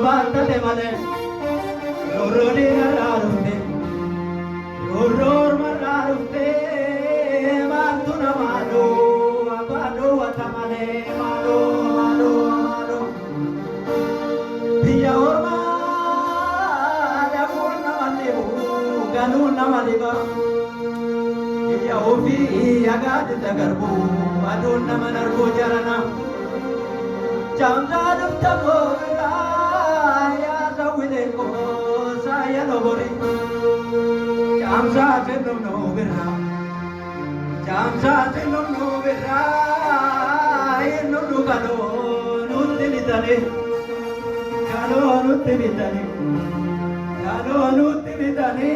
banta de male rorori rarunde roror mararunde mantuna malo abado atamale malo malo malo piya orma da kurna malebu ganu namaliba piya ofi agad tagarbu adun namanargo jarana Jamzadum tamora ya zawile ko saya nobori Jamzadum nobera Jamzadum nobera inu dugado nutilitane kalo nutilitane